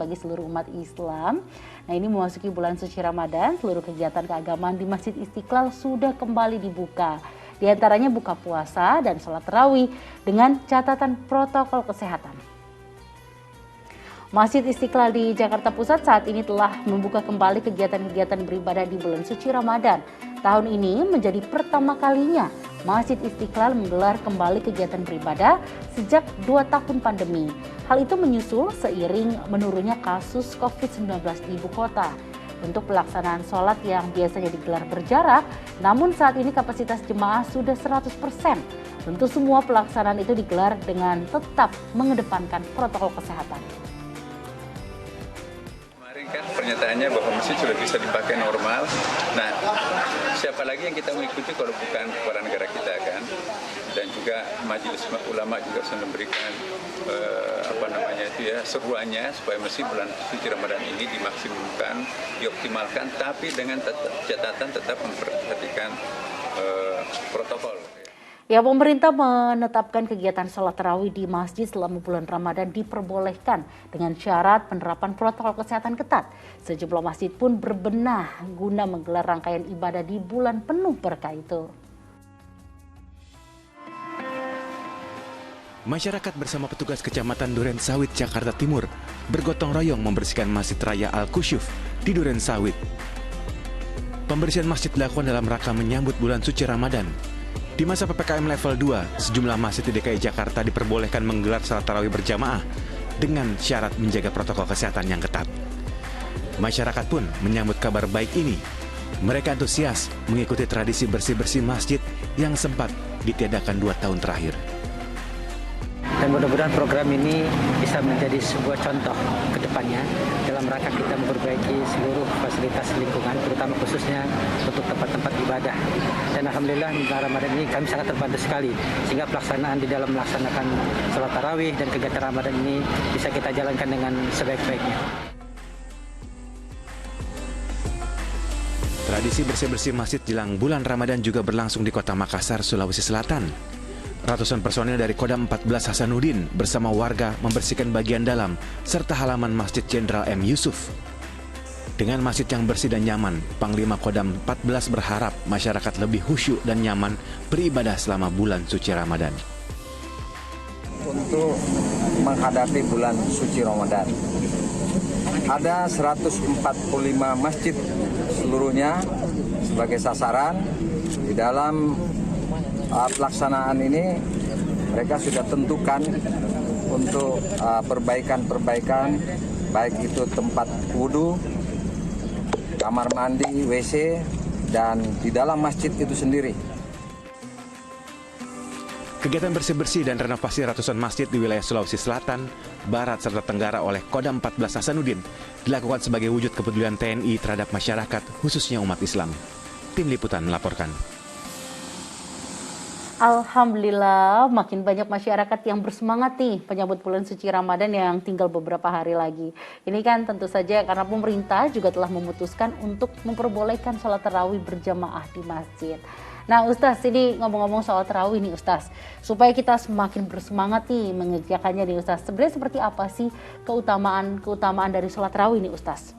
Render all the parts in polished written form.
bagi seluruh umat Islam. Nah, ini memasuki bulan suci Ramadan, seluruh kegiatan keagamaan di Masjid Istiqlal sudah kembali dibuka. Di antaranya buka puasa dan sholat tarawih dengan catatan protokol kesehatan. Masjid Istiqlal di Jakarta Pusat saat ini telah membuka kembali kegiatan-kegiatan beribadah di bulan suci Ramadan. Tahun ini menjadi pertama kalinya Masjid Istiqlal menggelar kembali kegiatan beribadah sejak 2 tahun pandemi. Hal itu menyusul seiring menurunnya kasus COVID-19 di ibu kota. Untuk pelaksanaan sholat yang biasanya digelar berjarak, namun saat ini kapasitas jemaah sudah 100%. Tentu semua pelaksanaan itu digelar dengan tetap mengedepankan protokol kesehatan. Kan pernyataannya bahwa masjid sudah bisa dipakai normal. Nah, siapa lagi yang kita mengikuti kalau bukan kepala negara kita kan? Dan juga majelis ulama juga sudah memberikan seruannya supaya masjid bulan suci Ramadan ini dimaksimumkan, dioptimalkan, tapi dengan catatan tetap memperhatikan protokol. Ya, pemerintah menetapkan kegiatan sholat tarawih di masjid selama bulan Ramadan diperbolehkan dengan syarat penerapan protokol kesehatan ketat. Sejumlah masjid pun berbenah guna menggelar rangkaian ibadah di bulan penuh berkah itu. Masyarakat bersama petugas Kecamatan Durensawit, Jakarta Timur bergotong royong membersihkan Masjid Raya Al-Kusyuf di Durensawit. Pembersihan masjid dilakukan dalam rangka menyambut bulan suci Ramadan. Di masa PPKM level 2, sejumlah masjid di DKI Jakarta diperbolehkan menggelar salat tarawih berjamaah dengan syarat menjaga protokol kesehatan yang ketat. Masyarakat pun menyambut kabar baik ini. Mereka antusias mengikuti tradisi bersih-bersih masjid yang sempat ditiadakan 2 tahun terakhir. Dan mudah-mudahan program ini bisa menjadi sebuah contoh ke depannya dalam rangka kita memperbaiki seluruh fasilitas lingkungan, terutama khususnya untuk tempat-tempat ibadah. Dan alhamdulillah di Ramadan ini kami sangat terbantu sekali, sehingga pelaksanaan di dalam melaksanakan sholat tarawih dan kegiatan Ramadan ini bisa kita jalankan dengan sebaik-baiknya. Tradisi bersih-bersih masjid jelang bulan Ramadan juga berlangsung di Kota Makassar, Sulawesi Selatan. Ratusan personil dari Kodam 14 Hasanuddin bersama warga membersihkan bagian dalam serta halaman Masjid Jenderal M. Yusuf. Dengan masjid yang bersih dan nyaman, Panglima Kodam 14 berharap masyarakat lebih khusyuk dan nyaman beribadah selama bulan suci Ramadan. Untuk menghadapi bulan suci Ramadan, ada 145 masjid seluruhnya sebagai sasaran. Di dalam pelaksanaan ini mereka sudah tentukan untuk perbaikan-perbaikan, baik itu tempat wudhu, kamar mandi, WC, dan di dalam masjid itu sendiri. Kegiatan bersih-bersih dan renovasi ratusan masjid di wilayah Sulawesi Selatan, Barat, serta Tenggara oleh Kodam 14 Hasanuddin dilakukan sebagai wujud kepedulian TNI terhadap masyarakat, khususnya umat Islam. Tim Liputan melaporkan. Alhamdulillah, makin banyak masyarakat yang bersemangat nih penyambut bulan suci Ramadan yang tinggal beberapa hari lagi. Ini kan tentu saja karena pemerintah juga telah memutuskan untuk memperbolehkan sholat tarawih berjamaah di masjid. Nah Ustaz, ini ngomong-ngomong soal tarawih nih Ustaz, supaya kita semakin bersemangat nih mengerjakannya nih Ustaz. Sebenarnya seperti apa sih keutamaan dari sholat tarawih nih Ustaz?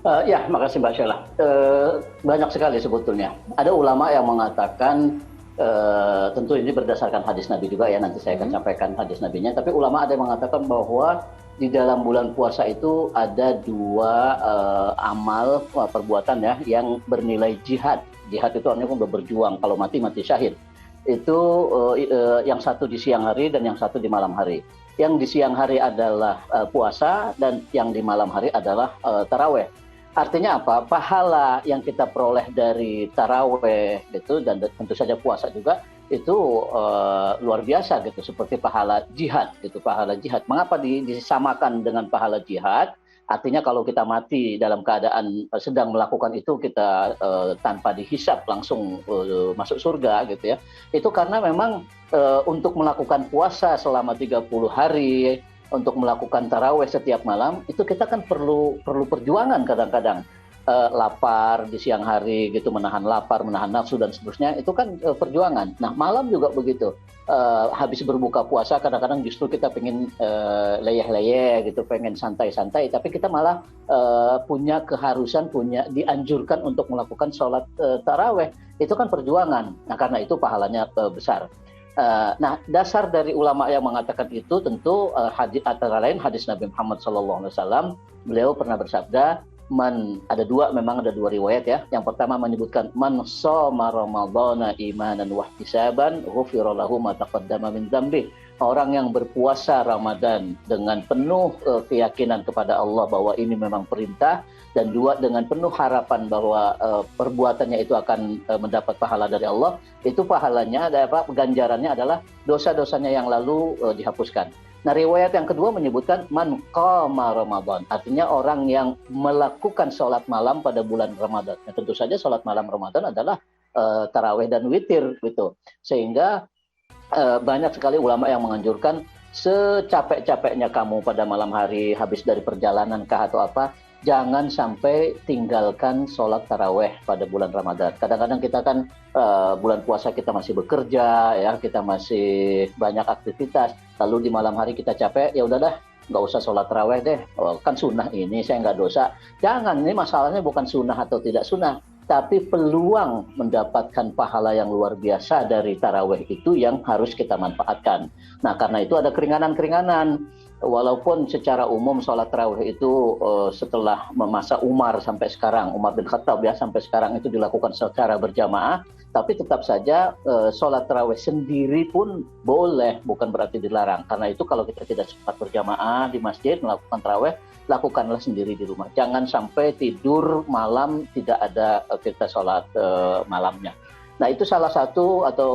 Ya, makasih Mbak Sheila. Banyak sekali sebetulnya. Ada ulama yang mengatakan, tentu ini berdasarkan hadis Nabi juga ya, nanti saya akan sampaikan hadis Nabinya. Tapi ulama ada yang mengatakan bahwa di dalam bulan puasa itu ada 2 amal perbuatan ya yang bernilai jihad. Jihad itu artinya berjuang, kalau mati syahid. Itu yang satu di siang hari dan yang satu di malam hari. Yang di siang hari adalah puasa dan yang di malam hari adalah taraweh. Artinya apa? Pahala yang kita peroleh dari taraweh gitu dan tentu saja puasa juga itu luar biasa gitu, seperti pahala jihad gitu, pahala jihad. Mengapa disamakan dengan pahala jihad? Artinya kalau kita mati dalam keadaan sedang melakukan itu, kita tanpa dihisap langsung masuk surga gitu ya. Itu karena memang untuk melakukan puasa selama 30 hari, untuk melakukan taraweh setiap malam, itu kita kan perlu perjuangan kadang-kadang. lapar di siang hari gitu, menahan lapar, menahan nafsu dan seterusnya, itu kan perjuangan. Nah malam juga begitu. Habis berbuka puasa kadang-kadang justru kita pengen leyeh-leyeh gitu, pengen santai-santai, tapi kita malah punya keharusan, dianjurkan untuk melakukan sholat taraweh. Itu kan perjuangan. Nah karena itu pahalanya besar. Nah, dasar dari ulama yang mengatakan itu tentu antara lain hadis Nabi Muhammad SAW. Beliau pernah bersabda, memang ada dua riwayat ya. Yang pertama menyebutkan man shoma ramadhana imanan wa ihtisaban ghufira lahu ma taqaddama min dzambi. Orang yang berpuasa Ramadan dengan penuh keyakinan kepada Allah bahwa ini memang perintah, dan dua dengan penuh harapan bahwa perbuatannya itu akan mendapat pahala dari Allah, itu pahalanya ganjarannya adalah dosa-dosanya yang lalu dihapuskan. Nah, riwayat yang kedua menyebutkan man qama Ramadan, artinya orang yang melakukan sholat malam pada bulan Ramadan. Nah, tentu saja sholat malam Ramadan adalah tarawih dan witir gitu. Sehingga banyak sekali ulama yang menganjurkan secapek-capeknya kamu pada malam hari habis dari perjalanan kah atau apa, jangan sampai tinggalkan sholat taraweh pada bulan Ramadan. Kadang-kadang kita kan bulan puasa kita masih bekerja, ya, kita masih banyak aktivitas. Lalu di malam hari kita capek, ya udah dah, nggak usah sholat taraweh deh. Kan sunnah ini, saya nggak dosa. Jangan, ini masalahnya bukan sunnah atau tidak sunnah, tapi peluang mendapatkan pahala yang luar biasa dari taraweh itu yang harus kita manfaatkan. Nah, karena itu ada keringanan-keringanan. Walaupun secara umum sholat tarawih itu setelah masa Umar sampai sekarang, Umar bin Khattab ya, sampai sekarang itu dilakukan secara berjamaah, tapi tetap saja sholat tarawih sendiri pun boleh, bukan berarti dilarang. Karena itu kalau kita tidak sempat berjamaah di masjid melakukan tarawih, lakukanlah sendiri di rumah. Jangan sampai tidur malam tidak ada kita sholat malamnya. Nah, itu salah satu atau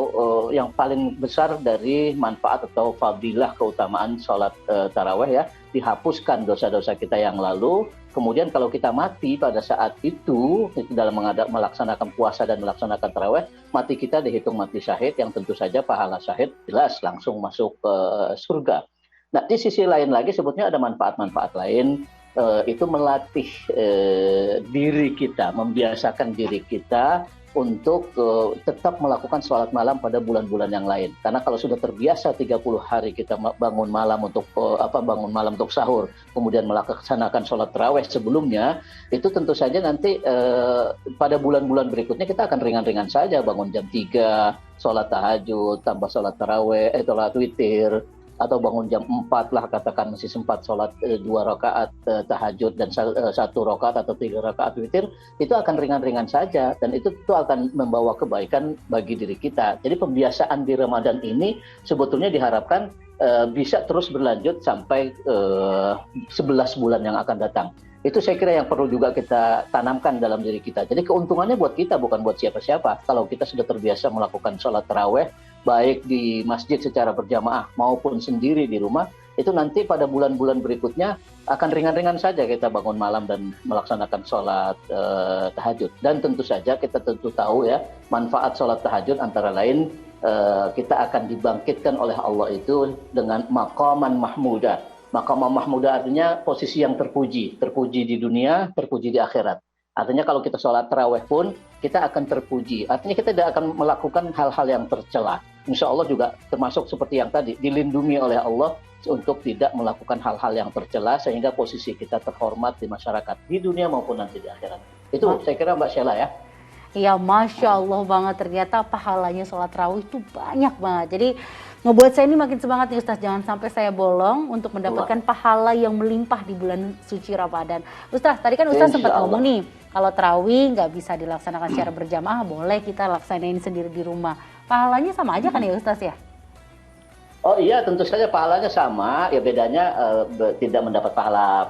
yang paling besar dari manfaat atau fadilah keutamaan sholat taraweh ya. Dihapuskan dosa-dosa kita yang lalu. Kemudian kalau kita mati pada saat itu dalam melaksanakan puasa dan melaksanakan taraweh, mati kita dihitung mati syahid, yang tentu saja pahala syahid jelas langsung masuk ke surga. Nah, di sisi lain lagi sebetulnya ada manfaat-manfaat lain. Itu melatih diri kita, membiasakan diri kita untuk tetap melakukan sholat malam pada bulan-bulan yang lain. Karena kalau sudah terbiasa 30 hari kita bangun malam untuk sahur, kemudian melaksanakan sholat taraweh sebelumnya, itu tentu saja nanti pada bulan-bulan berikutnya kita akan ringan-ringan saja, bangun jam 3, sholat tahajud, tambah sholat taraweh, sholat witir, atau bangun jam 4 lah katakan masih sempat sholat 2 rakaat tahajud dan 1 rakaat atau 3 rakaat witir, itu akan ringan-ringan saja dan itu akan membawa kebaikan bagi diri kita. Jadi pembiasaan di Ramadan ini sebetulnya diharapkan bisa terus berlanjut sampai 11 bulan yang akan datang. Itu saya kira yang perlu juga kita tanamkan dalam diri kita. Jadi keuntungannya buat kita, bukan buat siapa-siapa. Kalau kita sudah terbiasa melakukan sholat taraweh, baik di masjid secara berjamaah maupun sendiri di rumah, itu nanti pada bulan-bulan berikutnya akan ringan-ringan saja kita bangun malam dan melaksanakan sholat tahajud. Dan tentu saja kita tahu ya, manfaat sholat tahajud antara lain kita akan dibangkitkan oleh Allah itu dengan maqaman mahmudah. Maqaman mahmudah artinya posisi yang terpuji di dunia, terpuji di akhirat. Artinya kalau kita sholat taraweh pun kita akan terpuji. Artinya kita tidak akan melakukan hal-hal yang tercela. Insya Allah juga termasuk seperti yang tadi, dilindungi oleh Allah untuk tidak melakukan hal-hal yang tercela sehingga posisi kita terhormat di masyarakat, di dunia maupun nanti di akhirat. Itu saya kira Mbak Sheila ya. Iya, Masya Allah banget, ternyata pahalanya sholat tarawih itu banyak banget. Jadi ngebuat saya ini makin semangat nih Ustaz, jangan sampai saya bolong untuk mendapatkan pahala yang melimpah di bulan suci Ramadan. Ustaz, tadi kan Ustaz sempat ngomong nih, kalau tarawih nggak bisa dilaksanakan secara berjamaah, boleh kita laksanain sendiri di rumah. Pahalanya sama aja kan ya Ustaz ya? Oh iya, tentu saja pahalanya sama. Ya bedanya tidak mendapat pahala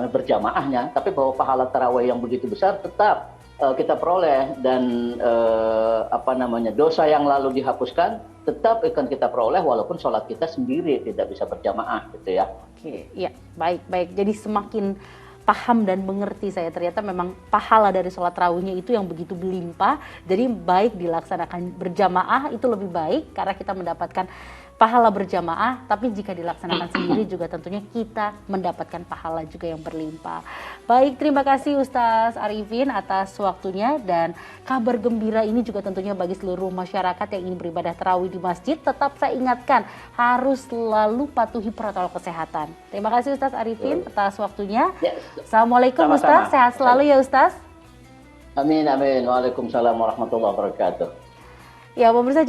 berjamaahnya, tapi bahwa pahala tarawih yang begitu besar tetap kita peroleh, dan dosa yang lalu dihapuskan tetap akan kita peroleh walaupun sholat kita sendiri tidak bisa berjamaah gitu ya. Oke, ya baik. Jadi semakin paham dan mengerti saya, ternyata memang pahala dari sholat tarawihnya itu yang begitu berlimpah. Jadi baik dilaksanakan berjamaah itu lebih baik karena kita mendapatkan pahala berjamaah, tapi jika dilaksanakan sendiri juga tentunya kita mendapatkan pahala juga yang berlimpah. Baik, terima kasih Ustaz Arifin atas waktunya, dan kabar gembira ini juga tentunya bagi seluruh masyarakat yang ingin beribadah tarawih di masjid. Tetap saya ingatkan, harus selalu patuhi protokol kesehatan. Terima kasih Ustaz Arifin atas waktunya. Assalamualaikum Ustaz, sehat selalu ya Ustaz. Amin, amin. Waalaikumsalam warahmatullahi wabarakatuh. Ya, pemirsa,